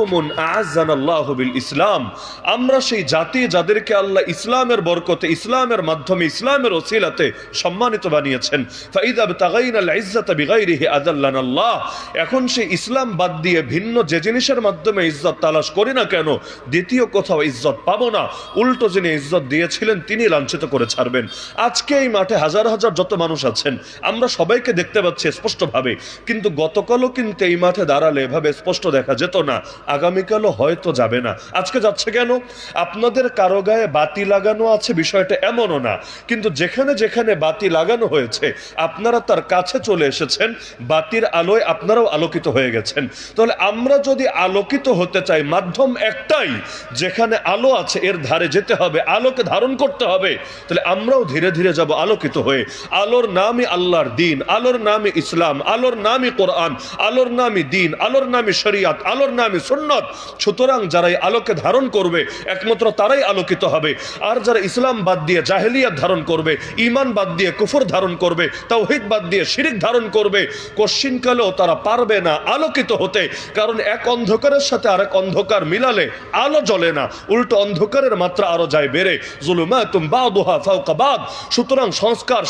কওমুন আ'আজ্জানাল্লাহু বিল ইসলাম, আমরা সেই জাতি যাদেরকে আল্লাহ ইসলামের বরকতে, ইসলামের মাধ্যমে, ইসলামের ওসিলাতে সম্মানিত বানিয়েছেন। ফাইযা বিতাগাইনাল ইজ্জাতা বিগাইরিহি আযাল্লানাল্লাহ, এখন সেই ইসলাম বাদ দিয়ে ভিন্ন যে জিনিসের মাধ্যমে ইজ্জত তালাশ করি না কেন, দ্বিতীয় কোথাও ইজ্জত পাবো না। উল্টো যিনি ইজ্জত দিয়েছিলেন তিনি লাঞ্ছিত করে ছাড়বেন। আজকে এই মাঠে হাজার হাজার যত মানুষ আছেন, আমরা সবাইকে দেখতে পাচ্ছি স্পষ্টভাবে, কিন্তু গতকালও কিন্তু এই মাঠে দাঁড়ালে এভাবে স্পষ্ট দেখা যেত না, আগামীকালও হয়তো যাবে না। আজকে যাচ্ছে কেন? আপনাদের কারো গায়ে বাতি লাগানো আছে বিষয়টা এমনও না, কিন্তু যেখানে যেখানে বাতি লাগানো হয়েছে আপনারা তার কাছে চলে এসেছেন, বাতির আলোয় আপনারাও আলোকিত হয়ে গেছেন। তাহলে আমরা যদি আলোকিত হতে চাই, মাধ্যম একটাই, যেখানে আলো আছে এর ধারে যেতে হবে, আলোকে ধারণ করতে হবে। তাহলে আমরাও ধীরে ধীরে যাব আলোকিত হয়ে। আলোর নামই আল্লাহর দিন, আলোর নামই ইসলাম, আলোর নামই কোরআন, আলোর নামই দিন, আলোর নামই শরিয়াত, আলোর নামই সুন্নত। সুতরাং যারা এই আলোকে ধারণ করবে একমাত্র তারাই আলোকিত হবে। আর যারা ইসলাম বাদ দিয়ে জাহেলিয়াত ধারণ করবে, ঈমান বাদ দিয়ে কুফর ধারণ করবে, তাওহীদ বাদ দিয়ে শিরক ধারণ করবে, কোশ্চিনকালেও তারা পারবে না আলোকিত হতে। কারণ এক অন্ধকারের সাথে আরেক অন্ধকার মিলালে আলো জ্বলে না, উল্টো অন্ধকারের মাত্রা আরো যায় বেড়ে। যুলুমাতুম বাদুহা ফাওকা বাদ। সুতরাং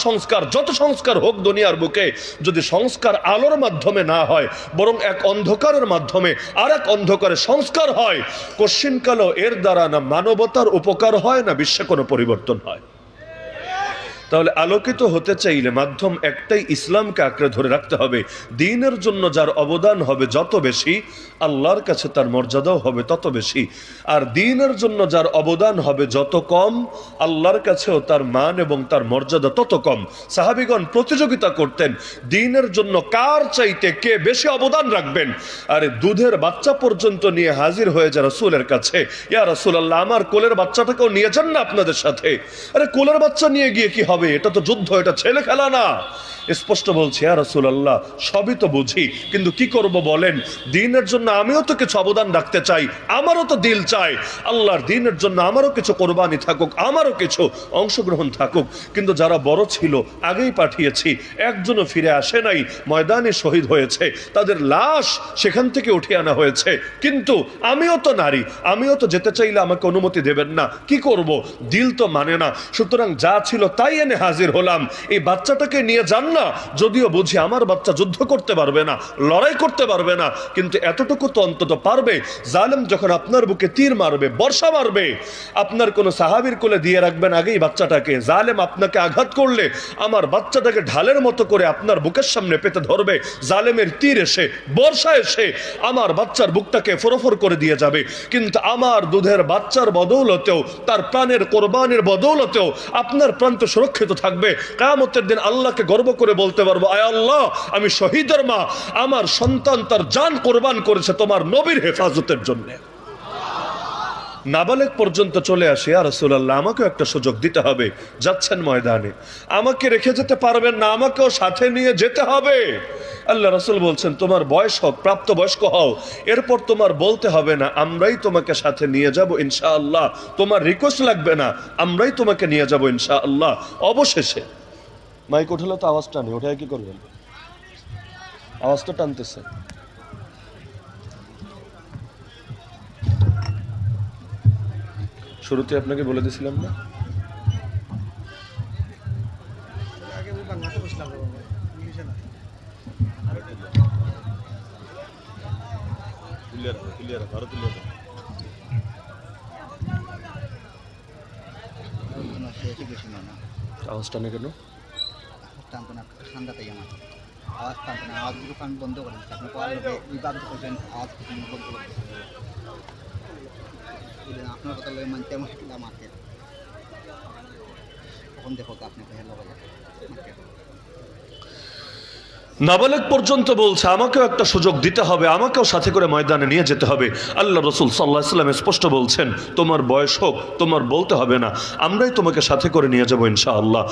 সংস্কার যত সংস্কার হোক দুনিয়ার বুকে, যদি সংস্কার আলোর মাধ্যমে না হয়, বরং এক অন্ধকারের মাধ্যমে আরেক অন্ধকারে সংস্কার হয়, কোশ্চিনকালেও এর দ্বারা না মানবতার উপকার হয়, না বিশ্বে কোনো পরিবর্তন হয়। তাহলে আলোকিত হতে চাইলে মাধ্যম একটাই, ইসলামকে আঁকড়ে ধরে রাখতে হবে। দ্বীনের জন্য যার অবদান হবে যত বেশি, আল্লাহর কাছে তার মর্যাদাও হবে তত বেশি। আর দ্বীনের জন্য যার অবদান হবে যত কম, আল্লাহর কাছেও তার মান এবং তার মর্যাদা তত কম। সাহাবীগণ প্রতিযোগিতা করতেন দ্বীনের জন্য কার চাইতে কে বেশি অবদান রাখবেন। আরে দুধের বাচ্চা পর্যন্ত নিয়ে হাজির হয়ে যায় রাসূলের কাছে, ইয়া রাসূলুল্লাহ, আমার কোলের বাচ্চাটাকেও নিয়ে যান না আপনাদের সাথে। আরে কোলের বাচ্চা নিয়ে গিয়ে কি হবে? এটা তো যুদ্ধ, এটা ছেলে খেলা না। স্পষ্ট বলছি, ইয়া রাসূলুল্লাহ, সবই তো বুঝি, কিন্তু কি করব বলেন? দ্বীনের জন্য আমিও তো কিছু অবদান রাখতে চাই, আমারও তো দিল চাই আল্লাহর দ্বীনের জন্য আমারও কিছু কোরবানি থাকুক, আমারও কিছু অংশগ্রহণ থাকুক। কিন্তু যারা বড় ছিল আগেই পাঠিয়েছি, একজনও ফিরে আসে নাই, ময়দানে শহীদ হয়েছে, তাদের লাশ সেখান থেকে উঠিয়ে আনা হয়েছে। কিন্তু আমিও তো নারী, আমিও তো যেতে চাইলে আমাকে অনুমতি দেবেন না, কি করব? দিল তো মানে না। সুতরাং যা ছিল তাই এনে হাজির হলাম। এই বাচ্চাটাকে নিয়ে যান না, যদিও বুঝি আমার বাচ্চা যুদ্ধ করতে পারবে না, লড়াই করতে পারবে না, কিন্তু এতটুকু তো অন্তত পারবে। জালেম যখন আপনার বুকে তীর মারবে, বর্ষা মারবে, আপনার কোন সাহাবীর কোলে দিয়ে রাখবেন আগেই বাচ্চাটাকে। জালেম আপনাকে আঘাত করলে আমার বাচ্চাটাকে ঢালের মতো করে আপনার বুকের সামনে পেতে ধরবে। জালেমের তীর এসে, বর্ষা এসে আমার বাচ্চার বুকটাকে ফোরফোর করে দিয়ে যাবে। কিন্তু আমার দুধের বাচ্চার বদৌলতেও, তার প্রাণের কোরবানির বদৌলতেও আপনার প্রাণ তো সুরক্ষিত থাকবে। কিয়ামতের দিন আল্লাহকে গর্ব করে বলতে পারবো, আয় আল্লাহ, আমি শহীদের মা, আমার সন্তান তার জান কোরবান করেছে তোমার নবীর হেফাজতের জন্য। নাবালেগ পর্যন্ত চলে আসে, ইয়া রাসূলুল্লাহ, আমাকেও একটা সুযোগ দিতে হবে। যাচ্ছেন ময়দানে, আমাকে রেখে যেতে পারবেন না, আমাকেও সাথে নিয়ে যেতে হবে। আল্লাহ রাসূল বলছেন, তোমার বয়স হোক, প্রাপ্ত বয়স্ক হও, এরপর তোমার বলতে হবে না, আমরাই তোমাকে সাথে নিয়ে যাব ইনশাআল্লাহ। তোমার রিকোয়েস্ট লাগবে না, আমরাই তোমাকে নিয়ে যাব ইনশাআল্লাহ। অবশেষে মাইক উঠলে তো আওয়াজ টানে, ওঠায় কি করবেন? আওয়াজ তো টানতেছে। শুরুতে আপনাকে বলে দিয়েছিলাম না, আওয়াজ টানে কেন? ঠান্ডা তাই আমার আওয়াজ টানতে না, আওয়াজগুলো কান বন্ধ করেন। আপনি বিবাদ করছেন, আওয়াজ বন্ধ করতেছেন। আপনার কথা লগে মানতে আমার আমাকে তখন দেখো তো আপনি হেলো বলে নাবালেগ পর্যন্ত বলছে, আমাকেও একটা সুযোগ দিতে হবে, আমাকেও সাথে করে ময়দানে নিয়ে যেতে হবে। আল্লাহ রাসূল সাল্লাল্লাহু আলাইহি ওয়াসাল্লাম স্পষ্ট বলছেন, তোমার বয়স হোক, তোমার বলতে হবে না, আমরাই তোমাকে সাথে করে নিয়ে যাব ইনশাআল্লাহ।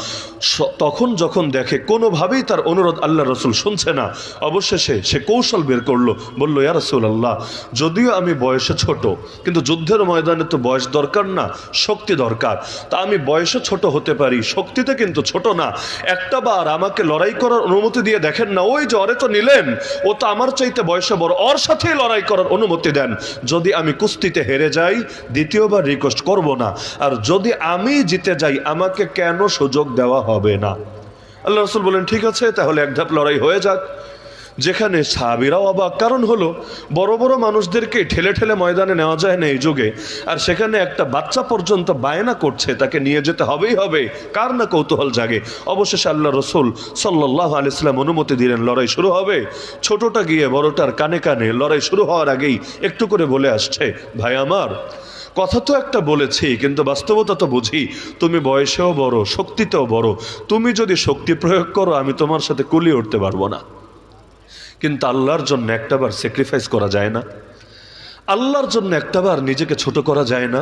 তখন যখন দেখে কোনোভাবেই তার অনুরোধ আল্লাহ রাসূল শুনছে না, অবশেষে সে কৌশল বের করলো, বলল, ইয়া রাসূলুল্লাহ, যদিও আমি বয়সে ছোট, কিন্তু যুদ্ধের ময়দানে তো বয়স দরকার না, শক্তি দরকার। তা আমি বয়সে ছোট হতে পারি, শক্তিতে কিন্তু ছোট না। একটা বার আমাকে লড়াই করার অনুমতি দিয়ে দেখেন না না, ওই যে ওরে তো নিলেন, ও তো আমার চাইতে বয়সে বড়, ওর সাথেই লড়াই করার অনুমতি দেন। যদি আমি কুস্তিতে হেরে যাই দ্বিতীয়বার রিকোয়েস্ট করব না, আর যদি আমি জিতে যাই আমাকে কেন সুযোগ দেওয়া হবে না? আল্লাহ রাসূল বলেন ঠিক আছে, তাহলে এক ধাপ লড়াই হয়ে যাক। যেখানে সাহাবীরাও অবাক, কারণ হলো বড় বড় মানুষদেরকে ঠেলে ঠেলে ময়দানে নেওয়া যায় না এই যুগে, আর সেখানে একটা বাচ্চা পর্যন্ত বায়না করছে তাকে নিয়ে যেতে হবেই হবে, কার না কৌতূহল জাগে। অবশেষে আল্লাহ রাসূল সাল্লাল্লাহু আলাইহি ওয়াসাল্লাম অনুমতি দিলেন, লড়াই শুরু হবে। ছোটটা গিয়ে বড়টার কানে কানে লড়াই শুরু হওয়ার আগেই একটু করে বলে আসছে, ভাই আমার, কথা তো একটা বলেছি কিন্তু বাস্তবতা তো বুঝি, তুমি বয়সেও বড়, শক্তিতেও বড়, তুমি যদি শক্তি প্রয়োগ করো আমি তোমার সাথে কুলিয়ে উঠতে পারবো না। কিন্তু আল্লাহর জন্য একটাবার স্যাক্রিফাইস করা যায় না? আল্লাহর জন্য একটাবার নিজেকে ছোট করা যায় না?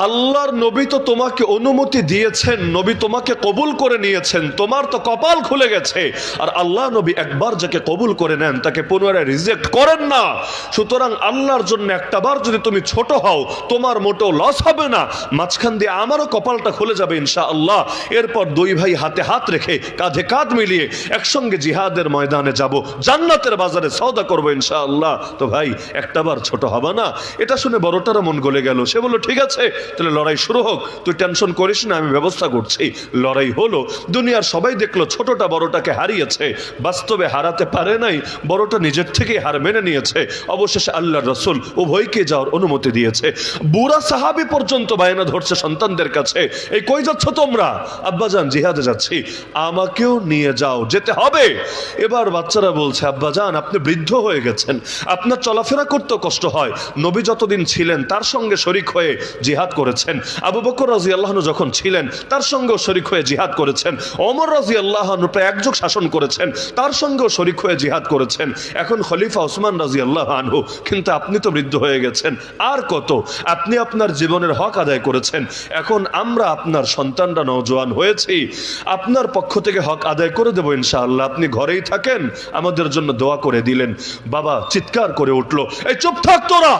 আল্লাহর নবী তো তোমাকে অনুমতি দিয়েছেন, নবী তোমাকে কবুল করে নিয়েছেন, তোমার তো কপাল খুলে গেছে। আর আল্লাহ নবী একবার যাকে কবুল করে নেন তাকে পুনরায় রিজেক্ট করেন না। সুতরাং আল্লাহর জন্য একটাবার যদি তুমি ছোট হও তোমার মোটেও লস হবে না, মাঝখান দিয়ে আমারও কপালটা খুলে যাবে ইনশাআল্লাহ। এরপর দুই ভাই হাতে হাত রেখে কাঁধে কাঁধ মিলিয়ে একসঙ্গে জিহাদের ময়দানে যাব, জান্নাতের বাজারে সওদা করবো ইনশাআল্লাহ। তো ভাই একটাবার ছোট হবে না? এটা শুনে বড়টারও মন গলে গেল। সে বলল ঠিক আছে, তাহলে লড়াই শুরু হোক, তুই টেনশন করিস না, আমি ব্যবস্থা করছি। লড়াই হলো, দুনিয়ার সবাই দেখলো ছোটটা বড়টাকে হারিয়েছে, বাস্তবে হারাতে পারে নাই, বড়টা নিজের থেকেই হার মেনে নিয়েছে। অবশেষে আল্লাহর রাসূল উভয়কে যাওয়ার অনুমতি দিয়েছে। বুড়া সাহাবী পর্যন্ত বায়না ধরছে সন্তানদের কাছে, এই কই যাচ্ছ তোমরা? আব্বাজান জিহাদে যাচ্ছি। আমাকেও নিয়ে যাও, যেতে হবে। এবার বাচ্চারা বলছে, আব্বাজান আপনি বৃদ্ধ হয়ে গেছেন, আপনার চলাফেরা করতেও কষ্ট হয়, নবী যতদিন ছিলেন তার সঙ্গে শরীক হয়ে জিহাদ করেছেন, আবু বকর রাদিয়াল্লাহু আনহু যখন ছিলেন তার সঙ্গেও শরীক হয়ে জিহাদ করেছেন, ওমর রাদিয়াল্লাহু আনহু প্রায় এক যুগ শাসন করেছেন, তার সঙ্গেও শরীক হয়ে জিহাদ করেছেন, এখন খলিফা ওসমান রাদিয়াল্লাহু আনহু, কিন্তু আপনি তো বৃদ্ধ হয়ে গেছেন, আর কত? আপনি আপনার জীবনের হক আদায় করেছেন, এখন আমরা আপনার সন্তানরা নওজোয়ান হয়েছি, আপনার পক্ষ থেকে হক আদায় করে দেবো ইনশাআল্লাহ, আপনি ঘরেই থাকেন, আমাদের জন্য দোয়া করে দিলেন। বাবা চিৎকার করে উঠলো, এই চুপ থাক তোরা,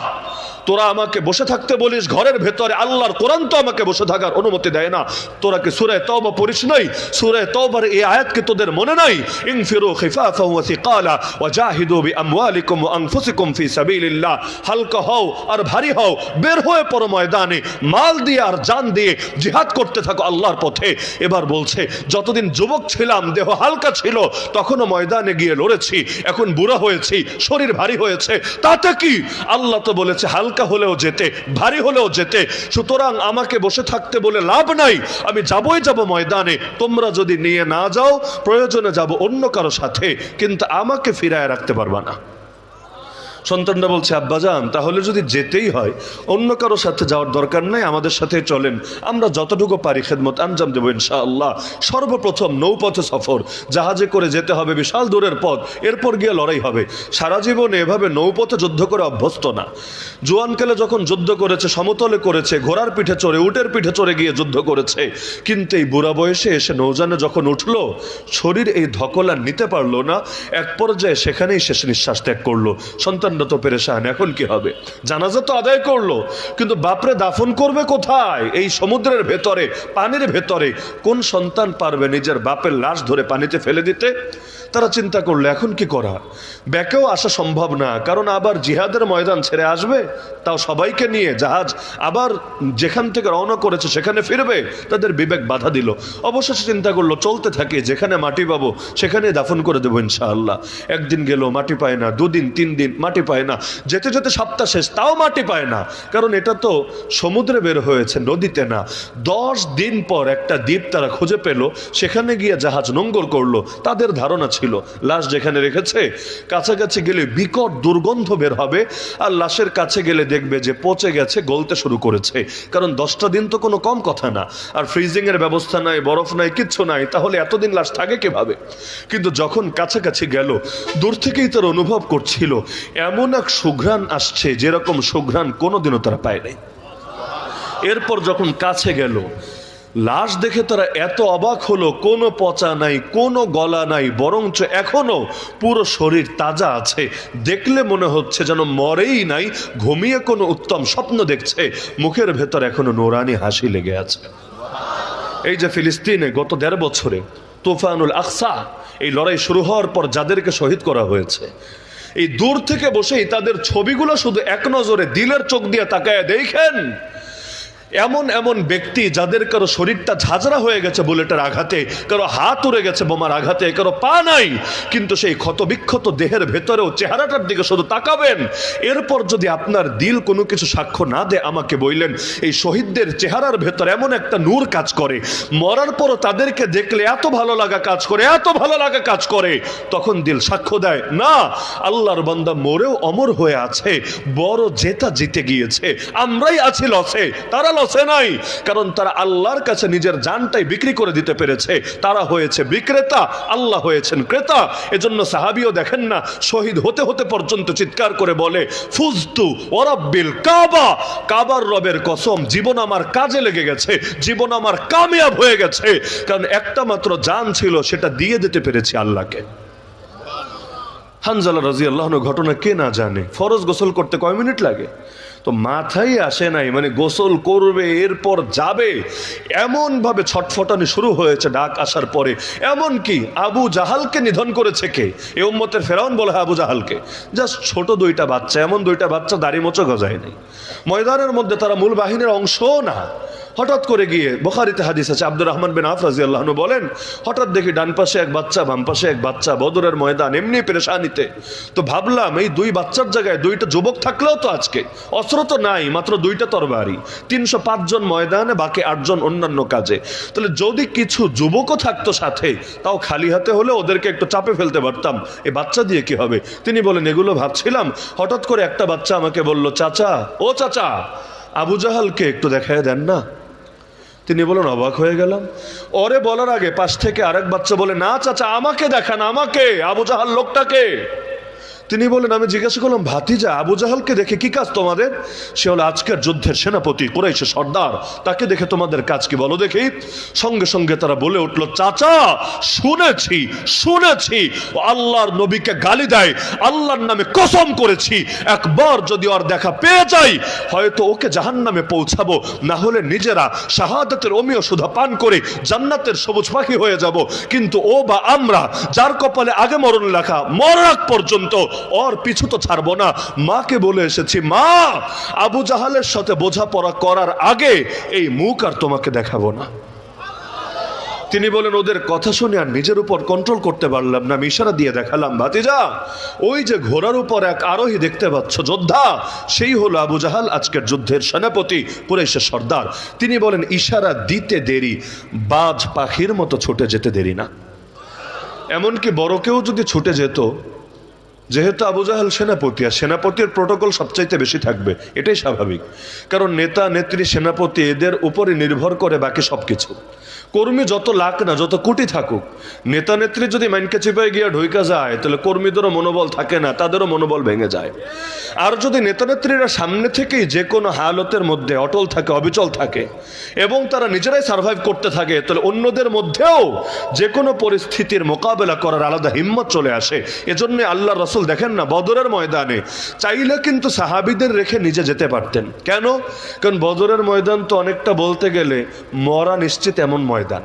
তোরা আমাকে বসে থাকতে বলিস, ঘরের ভেতরে আল্লাহর কোরআন তো আমাকে বসে থাকার অনুমতি দেয় না। তোরা কি সূরা তাওবা পড়িস নাই? সূরা তাওবার এই আয়াত কি তোদের মনে নাই? ইনফিরু খিফাফান ওয়া সিকালা ওয়া জাহিদু বিআমওয়ালিকুম ওয়া আনফুসিকুম ফি সাবিলিল্লাহ। হালকা হও আর ভারী হও, বের হয়ে পড়ো ময়দানে, মাল দিয়ে আর জান দিয়ে জিহাদ করতে থাকো আল্লাহর পথে। এবার বলছে, যতদিন যুবক ছিলাম দেহ হালকা ছিল, তখনও ময়দানে গিয়ে লড়েছি, এখন বুড়া হয়েছি, শরীর ভারী হয়েছে, তাতে কি? আল্লাহ তো বলেছে হালকা হলেও যেতে, ভারী হলেও যেতে, সুতরাং আমাকে বসে থাকতে বলে লাভ নাই, আমি যাবই যাব ময়দানে। তোমরা যদি নিয়ে না যাও প্রয়োজনে যাব অন্য কারো সাথে, কিন্তু আমাকে ফিরায় রাখতে পারবা না। সন্তানরা বলছে, আব্বাজান তাহলে যদি যেতেই হয় অন্য কারো সাথে যাওয়ার দরকার নাই, আমাদের সাথে চলেন, আমরা যতটুকু পারি খেদমত আঞ্জাম দেবো ইনশাআল্লাহ। সর্বপ্রথম নৌপথে সফর, জাহাজে করে যেতে হবে বিশাল দূরের পথ, এরপর গিয়ে লড়াই হবে। সারা জীবনে এভাবে নৌপথে যুদ্ধ করে অভ্যস্ত না। জোয়ানকালে যখন যুদ্ধ করেছে সমতলে করেছে, ঘোড়ার পিঠে চড়ে উটের পিঠে চড়ে গিয়ে যুদ্ধ করেছে, কিন্তু এই বুড়া বয়সে এসে নৌজানে যখন উঠলো শরীর এই ধকল আর নিতে পারলো না, এক পর্যায়ে সেখানেই শেষ নিঃশ্বাস ত্যাগ করলো। সন্তান তো পেরেশান, এখন কি হবে? জানাজা তো আদায় করলো, কিন্তু বাপরে দাফন করবে কোথায়? এই সমুদ্রের ভেতরে, পানির ভেতরে। কোন সন্তান পারবে নিজের বাপের লাশ ধরে পানিতে ফেলে দিতে? তারা চিন্তা করলো এখন কি করা? ব্যাকেও আসা সম্ভব না, কারণ আবার জিহাদের ময়দান ছেড়ে আসবে, তাও সবাইকে নিয়ে জাহাজ আবার যেখান থেকে রওনা করেছে সেখানে ফিরবে, তাদের বিবেক বাধা দিল। অবশেষে চিন্তা করলো চলতে থাকে, যেখানে মাটি পাবো সেখানে দাফন করে দেবো ইনশাআল্লাহ। একদিন গেল মাটি পায় না, দুদিন তিন দিন মাটি পায় না, যেতে যেতে সপ্তাহ শেষ, তাও মাটি পায় না, কারণ এটা তো সমুদ্রে বের হয়েছে, নদীতে না। 10 দিন পর একটা দ্বীপ তারা খুঁজে পেল, সেখানে গিয়ে জাহাজ নোঙ্গর করলো। তাদের ধারণা ছিল লাশ যেখানে রেখেছে কাছাকাছি গেলে বিকট দুর্গন্ধ বের হবে, আর লাশের কাছে গেলে দেখবে যে পচে গেছে, গলতে শুরু করেছে, কারণ 10টা দিন তো কোনো কম কথা না, আর ফ্রিজিং এর ব্যবস্থা নাই, বরফ নাই, কিচ্ছু নাই, তাহলে এতদিন লাশ থাকে কিভাবে? কিন্তু যখন কাছাকাছি গেল দূর থেকেই তারা অনুভব করছিল এমন এক সুঘ্রাণ আসছে যেরকম সুঘ্রাণ কোনোদিনও তারা পায় নাই। এরপর যখন কাছে গেল লাশ দেখে তারা এত অবাক হলো, কোনো পচা নাই, কোনো গলা নাই, বরঞ্চ এখনো পুরো শরীর তাজা আছে, দেখলে মনে হচ্ছে যেন মরেই নাই, ঘুমিয়ে কোনো উত্তম স্বপ্ন দেখছে, মুখের ভেতর এখনো নোরানি হাসি লেগে আছে। এই যে ফিলিস্তিনে গত 1.5 বছরে তুফানুল আকসা, এই লড়াই শুরু হওয়ার পর যাদেরকে শহীদ করা হয়েছে, এই দূর থেকে বসেই তাদের ছবিগুলো শুধু এক নজরে দিলের চোখ দিয়ে তাকায় দেখেন। এমন এমন ব্যক্তি যাদের কারো শরীরটা ঝাঁঝরা হয়ে গেছে বুলেটের আঘাতে, কারো হাত উড়ে গেছে বোমার আঘাতে, কারো পা নাই, কিন্তু সেই ক্ষতবিক্ষত দেহের ভেতরেও চেহারাটার দিকে শুধু তাকাবেন। এরপর যদি আপনার দিল কোনো কিছু সাক্ষ্য না দেয়, আমাকে বললেন এই শহীদদের চেহারার ভেতর এমন একটা নূর কাজ করে, মরার পরও তাদেরকে দেখলে এত ভালো লাগা কাজ করে, এত ভালো লাগা কাজ করে, তখন দিল সাক্ষ্য দেয় না আল্লাহর বান্দা মরেও অমর হয়ে আছে, বড় জেতা জিতে গিয়েছে, আমরাই আছি লসে, তারা লসে নাই। কারণ তারা আল্লাহর কাছে নিজের জানটাই বিক্রি করে দিতে পেরেছে। তারা হয়েছে বিক্রেতা, আল্লাহ হয়েছেন ক্রেতা। এজন্য সাহাবীও দেখেন না, শহীদ হতে হতে পর্যন্ত চিৎকার করে বলে ফুজতু ওয়ারাব্বিল কাবা, কাবার রবের কসম, জীবন আমার কাজে লেগে গেছে, জীবন আমার কামিয়াব হয়ে গেছে, কারণ একটা মাত্র জান ছিল, সেটা দিয়ে দিতে পেরেছি আল্লাহকে। হানজালা রাদিয়াল্লাহু আনহু ঘটনা কে না জানে? ফরজ গোসল করতে কয় মিনিট লাগে? তো মাথায় আসে নাই, মানে গোসল করবে এরপর যাবে, এমন ভাবে ছটফটানি শুরু হয়েছে ডাক আসার পরে। এমন কি আবু জাহালকে নিধন করেছে কে? এই উম্মতের ফেরাউন বলে আবু জাহালকে। জাস্ট ছোট দুইটা বাচ্চা, এমন দুইটা বাচ্চা দাড়ি মোচো গজায় নাই, ময়দানের মধ্যে তারা মূল বাহিনীর অংশও না। হঠাৎ করে গিয়ে বুখারীতে হাদিস আছে, আব্দুর রহমান বিন আওফ রাদিয়াল্লাহু আনহু বলেন, হঠাৎ দেখি ডান পাশে এক বাচ্চা, বাম পাশে এক বাচ্চা, বদরের ময়দান এমনি পেরেশানিতে। তো ভাবলাম এই দুই বাচ্চার জায়গায় দুইটা যুবক থাকলেও তো আজকে, অস্ত্র তো নাই, মাত্র দুইটা তরবারি, 305 জন ময়দানে, বাকি 8 জন অন্যান্য কাজে। তাহলে যদি কিছু যুবকও থাকতো সাথে, তাও খালি হাতে হলে ওদেরকে একটু চাপে ফেলতে পারতাম, এই বাচ্চা দিয়ে কি হবে? তিনি বলেন এগুলো ভাবছিলাম, হঠাৎ করে একটা বাচ্চা আমাকে বলল, চাচা, ও চাচা, আবু জাহালকে একটু দেখায় দেন না। তিনি বলেন অবাক হয়ে গেলাম। ওরে বলার আগে পাশ থেকে আরেক বাচ্চা বলে, না চাচা আমাকে দেখান, আমাকে, আবু জাহাল লোকটাকে। তিনি বলেন, আমি জিজ্ঞাসা করলাম, ভাতিজা আবু জাহালকে দেখে কি কাজ তোমাদের? সে হলো আজকের যুদ্ধের সেনাপতি, কুরাইশের সর্দার, তাকে দেখে তোমাদের কাজ কি বলো দেখি। সঙ্গে সঙ্গে তারা বলে উঠল, চাচা শুনেছি শুনেছি ও আল্লাহর নবীকে গালি দেয়, আল্লাহর নামে কসম করেছি একবার যদি ওর দেখা পেয়ে যাই, হয়তো ওকে জাহান্নামে পৌঁছাবো, না হলে নিজেরা শাহাদাতের অমীয় সুধা পান করে জান্নাতের সবুজ পাখি হয়ে যাব। কিন্তু ও বা আমরা, যার কপালে আগে মরণ লেখা, মরার আগ পর্যন্ত ওর পিছু তো ছাড়বো না। মাকে বলে এসেছি, মা আবু জাহালের সাথে বোঝাপড়া করার আগে এই মুখ আর তোমাকে দেখাবো না। তিনি বলেন, ওদের কথা শুনে আর নিজের উপর কন্ট্রোল করতে পারলাম না, আমি ইশারা দিয়ে দেখালাম, ভাতিজা ওই যে ঘোড়ার উপর এক আরোহী দেখতে পাচ্ছ, যোদ্ধা, সেই হলো আবু জাহাল, আজকের যুদ্ধের সেনাপতি, কুরাইশের সর্দার। তিনি বলেন, ইশারা দিতে দেরি, বাজ পাখির মতো ছুটে যেতে দেরি না। এমনকি বড় কেউ যদি ছুটে যেত, যেহেতু আবু জাহাল সেনাপতি, আর সেনাপতির প্রোটোকল সবচাইতে বেশি থাকবে, এটাই স্বাভাবিক। কারণ নেতা নেত্রী সেনাপতি এদের উপরে নির্ভর করে বাকি সবকিছু। কর্মী যত লাখ না, যত কোটি থাকুক, নেতা নেত্রী যদি মাইনকে চিপায় গিয়ে ঢুইকা যায়, তাহলে কর্মীদেরও মনোবল থাকে না, তাদেরও মনোবল ভেঙে যায়। আর যদি নেতা নেত্রীরা সামনে থেকেই যে কোনো হালতের মধ্যে অটল থাকে, অবিচল থাকে, এবং তারা নিজেরাই সার্ভাইভ করতে থাকে, তাহলে অন্যদের মধ্যেও যে কোনো পরিস্থিতির মোকাবেলা করার আলাদা হিম্মত চলে আসে। এজন্য আল্লাহ রাসূল দেখেন না, বদরের ময়দানে চাইলে কিন্তু সাহাবীদের রেখে নিজে যেতে পারতেন। কেন? কারণ বদরের ময়দান তো অনেকটা বলতে গেলে মরা নিশ্চিত এমন ময়দান।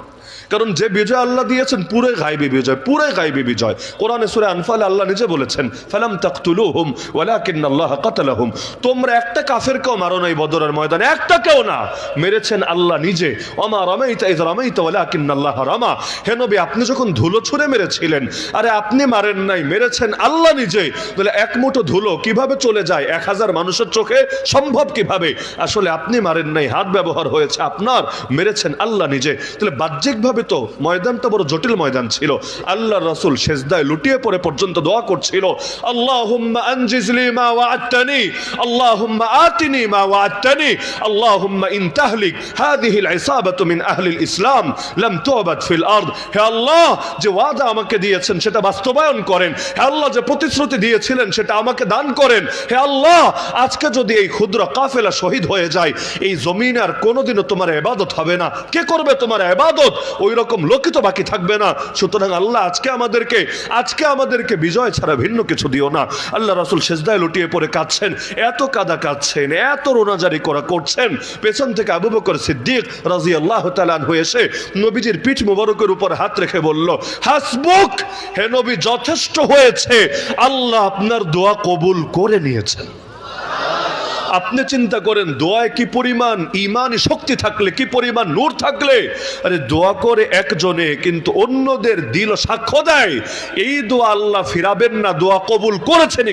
কারণ যে বিজয় আল্লাহ দিয়েছেন পুরো গায়বী বিজয়, পুরো গায়বী বিজয়। কোরআনে সূরা আনফালে আল্লাহ নিজে বলেছেন, ফালাম তাকতুলুহুম ওয়ালাকিন্নাল্লাহ কাতালাহুম, তোমরা একটা কাফেরকেও মারো নাই বদরের ময়দানে, একটাকেও না, মেরেছেন আল্লাহ নিজে। ওমা রামাইতা ইয রামাইতা ওয়ালাকিন্নাল্লাহ রামা, হে নবী আপনি যখন ধুলো ছুঁড়ে মেরেছিলেন, আরে আপনি মারেন নাই, মেরেছেন আল্লাহ নিজে। তাহলে এক মুঠো ধুলো কিভাবে চলে যায় 1000 মানুষের চোখে? সম্ভব কিভাবে? আসলে আপনি মারেন নাই, হাত ব্যবহার হয়েছে আপনার, মেরেছেন আল্লাহ নিজে। তাহলে বাহ্যিকভাবে তো ময়দানটা বড় জটিল ময়দান ছিল। আল্লাহর রাসূল সেজদায় লুটিয়ে পড়ে পর্যন্ত দোয়া করছিল, আল্লাহুম্মা আনজিজলি মা ওয়া'আদতানি, আল্লাহুম্মা আতিনি মা ওয়া'আদতানি, আল্লাহুম্মা ইন তাহলিক হাযিহিল ইসাবাতু মিন আহলিল ইসলাম লাম তু'বাদ ফিল আরদ। হে আল্লাহ, যে ওয়াদা আমাকে দিয়েছেন সেটা বাস্তবায়ন করেন। হে আল্লাহ, যে প্রতিশ্রুতি দিয়েছিলেন সেটা আমাকে দান করেন। হে আল্লাহ, আজকে যদি এই ক্ষুদ্র কাফেলা শহীদ হয়ে যায়, এই জমিনে আর কোনোদিনও তোমার ইবাদত হবে না। কে করবে তোমার ইবাদত? ওই রকম লোকই তো বাকি থাকবে না। সুতরাং আল্লাহ আজকে আমাদেরকে বিজয় ছাড়া ভিন্ন কিছু দিও না। আল্লাহ রাসূল সেজদায় লুটিয়ে পড়ে কাঁদছেন, এত কাঁদছেন, এত রোনাজারি করছেন। পেছন থেকে আবু বকর সিদ্দিক রাদিয়াল্লাহু তাআলা আনহু এসে নবীজির পিঠ মুবারকের উপর হাত রেখে বলল, হাসবুক, হে নবী যথেষ্ট হয়েছে, আল্লাহ আপনার দোয়া কবুল করে নিয়েছেন। আপনি চিন্তা করেন দোয়ায় কি পরিমাণ ঈমানি শক্তি থাকলে, কি পরিমাণ নূর থাকলে। আরে দোয়া করে একজনে কিন্তু অন্যদের দিল সাক্ষ্য দেয়, এই দোয়া আল্লাহ ফিরাবেন না, দোয়া কবুল করেছেন।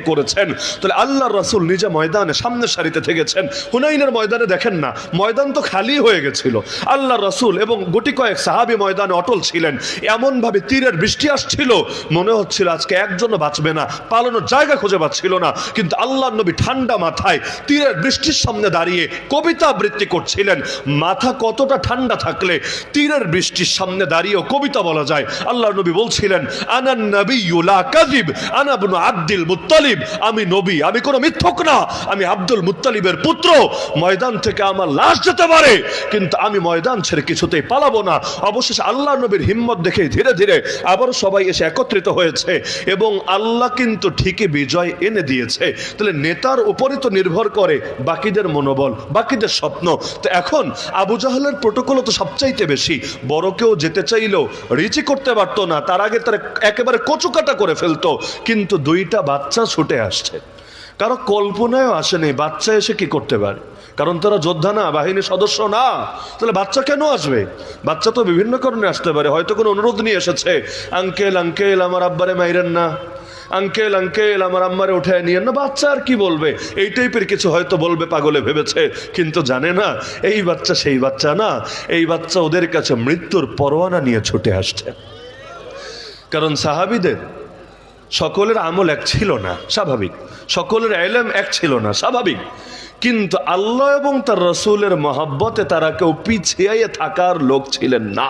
তাহলে আল্লাহর রাসূল নিজে ময়দানে সামনের সারিতে থেকেছেন। হুনাইনের ময়দানে দেখেন না, ময়দান তো খালি হয়ে গেছিল, আল্লাহর রাসূল এবং গুটি কয়েক সাহাবী ময়দানে অটল ছিলেন। এমন ভাবে তীরের বৃষ্টি আসছিল, মনে হচ্ছিল আজকে একজনও বাঁচবে না, পালানোর জায়গা খুঁজে পাচ্ছিল না। কিন্তু আল্লাহর নবী ঠান্ডা মাথায় তীরের বৃষ্টির সামনে দাঁড়িয়ে কবিতা আবৃত্তি করছিলেন। মাথা কতটা ঠান্ডা থাকলে তীরের বৃষ্টির সামনে দাঁড়িয়েও কবিতা বলা যায়। আল্লাহর নবী বলছিলেন, আনান নাবিয়্যু লা কাযিব, আনা ইবনু আব্দুল মুত্তালিব, আমি নবী, আমি কোনো মিথ্যক না, আমি আব্দুল মুত্তালিবের পুত্র। ময়দান থেকে আমার লাশ যেতে পারে, কিন্তু আমি ময়দান ছেড়ে কিছুতেই পালাবো না। অবশেষে আল্লাহর নবীর হিম্মত দেখে ধীরে ধীরে আবার সবাই এসে একত্রিত হয়েছে এবং আল্লাহ কিন্তু ঠিকই বিজয় এনে দিয়েছে। তাহলে নেতার উপরই তো নির্ভর করে বাকিদের মনোবল, বাকিদের স্বপ্ন। তো এখন আবু জাহলের প্রোটোকল তো সবচাইতে বেশি, বড় কেউ যেতে চাইলেও রিচি করতে পারতো না, তার আগে তারা একেবারে কচুকাটা করে ফেলতো। কিন্তু দুইটা বাচ্চা ছুটে আসছে, কারো কল্পনায়ও আসেনি বাচ্চা এসে কি করতে পারে, কারণ তারা যোদ্ধা না, বাহিনীর সদস্য না। তাহলে বাচ্চা কেন আসবে? বাচ্চা তো বিভিন্ন কারণে আসতে পারে, হয়তো কোনো অনুরোধ নিয়ে এসেছে, আঙ্কেল আমার আব্বারে মাইরেন না, আঙ্কেল আমার আম্মারে উঠায় নিয়ে না। বাচ্চা আর কি বলবে, এই টাইপের কিছু হয়তো বলবে, পাগলে ভেবেছে। কিন্তু জানে না এই বাচ্চা সেই বাচ্চা না, এই বাচ্চা ওদের কাছে মৃত্যুর পরোয়ানা নিয়ে ছুটে আসছে। কারণ সাহাবীদের সকলের আমল এক ছিল না, স্বাভাবিক, সকলের ইলম এক ছিল না, স্বাভাবিক। কিন্তু আল্লাহ এবং তার রাসূলের মহব্বতে তারা কেউ পিছিয়ে থাকার লোক ছিলেন না।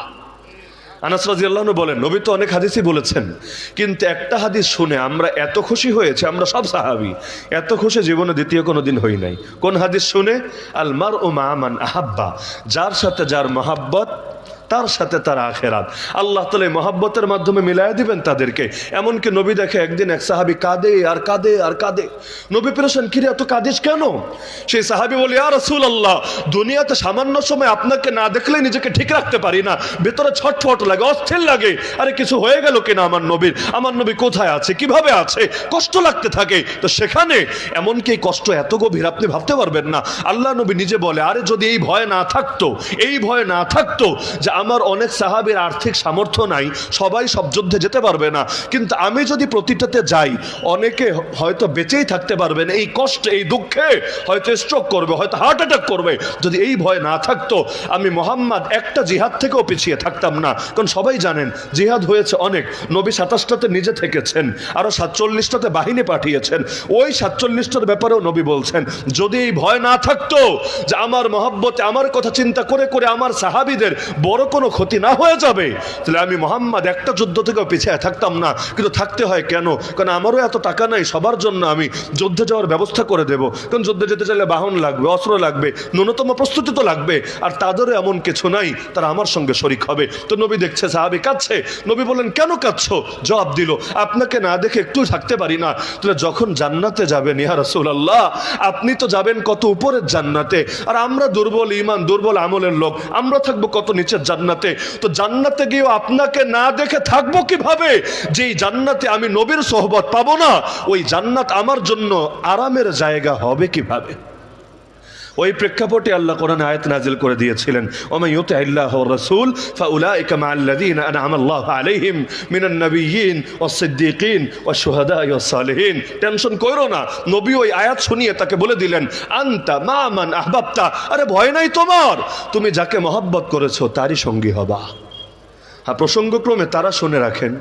আনাস রাদিয়াল্লাহু আনহু বলেন, নবী তো অনেক হাদিসই বলেছেন, কিন্তু একটা হাদিস শুনে আমরা এত খুশি হয়েছে, আমরা সব সাহাবী এত খুশি জীবনে দ্বিতীয় কোনো দিন হই নাই। কোন হাদিস শুনে? আল মারউ মা মান আহাব্বা, যার সাথে যার মহব্বত তার সাথে তার আখেরাত। আল্লাহ তাআলা মহব্বতের মাধ্যমে মিলায়া দিবেন তাদেরকে। এমনকি নবী দেখে একদিন এক সাহাবী কাঁদে আর কাঁদে আর কাঁদে। নবী পেরেশান, কিরে এত কাঁদিস কেন? সেই সাহাবী বলে, ইয়া রাসূলুল্লাহ, দুনিয়াতে সামান্য সময় আপনাকে না দেখলে নিজেকে ঠিক রাখতে পারি না, ভেতরে ছটফট লাগে, অস্থির লাগে। আরে কিছু হয়ে গেল কিনা আমার নবীর, আমার নবী কোথায় আছে, কিভাবে আছে, কষ্ট লাগতে থাকে। তো সেখানে এমনকি এই কষ্ট এত গভীর আপনি ভাবতে পারবেন না। আল্লাহ নবী নিজে বলে, আরে যদি এই ভয় না থাকতো যে আমার অনেক সাহাবীর আর্থিক সামর্থ্য নাই, সবাই সব যুদ্ধে যেতে পারবে না, কিন্তু আমি যদি প্রতিটাতে যাই, অনেকে হয়তো বেঁচেই থাকতে পারবে না, এই কষ্টে এই দুঃখে হয়তো স্ট্রোক করবে, হয়তো হার্ট অ্যাটাক করবে। যদি এই ভয় না থাকতো, আমি মুহাম্মদ একটা জিহাদ থেকেও পিছিয়ে থাকতাম না। কারণ সবাই জানেন জিহাদ হয়েছে অনেক, নবী 27টাতে নিজে থেকেছেন, আরো 47টাতে বাহিনী পাঠিয়েছেন। ওই 47টার ব্যাপারেও নবী বলছেন, যদি এই ভয় না থাকতো যে আমার মহব্বতে, আমার কথা চিন্তা করে করে আমার সাহাবীদের বড় কোনো ক্ষতি না হয়ে যাবে, তাহলে আমি মুহাম্মদ একটা যুদ্ধ থেকেও পিছিয়ে থাকতাম না। কিন্তু থাকতে হয় কেন? কারণ আমারও এত টাকা নাই সবার জন্য আমি যুদ্ধে যাওয়ার ব্যবস্থা করে দেব। কারণ যুদ্ধে যেতে চাইলে বাহন লাগবে, অস্ত্র লাগবে, ন্যূনতম প্রস্তুতি তো লাগবে। আর তাদেরও এমন কিছু নাই তারা আমার সঙ্গে শরিক হবে। তো নবী দেখছে সাহাবী কাঁদছে, নবী বলেন, কেন কাঁদছো? জবাব দিল, আপনাকে না দেখে একটু থাকতে পারি না। তাহলে যখন জান্নাতে যাবেন ইয়া রাসূলুল্লাহ, আপনি তো যাবেন কত উপরের জান্নাতে, আর আমরা দুর্বল ঈমান, দুর্বল আমলের লোক, আমরা থাকবো কত নিচের জান্নাতে। তো জান্নাতে গিয়েও আপনাকে না দেখে থাকবো কিভাবে? যেই জান্নাতে আমি নবীর সোহবত পাবো না, ওই জান্নাত আমার জন্য আরামের জায়গা হবে কিভাবে? ওই প্রেক্ষাপটে আল্লাহ কোরআনে আয়াত নাজিল করে দিয়েছিলেন, ওমাই ইউতিল্লাহ ওয়ার রাসূল ফাউলাইকা মাআল্লাযীনা আনআমা আল্লাহু আলাইহিম মিনান নাবিয়্যিন ওয়াস সিদ্দীকিন ওয়াশ শুহাদাই ওয়াস সালিহিন। টেনশন কইরো না। নবী ওই আয়াত শুনিয়ে তাকে বলে দিলেন, আনতা মা মান আহবাবতা, আরে ভয় নাই তোমার, তুমি যাকে মহব্বত করেছো তারই সঙ্গী হবা। হ্যাঁ, প্রসঙ্গক্রমে তারা শুনে রাখেন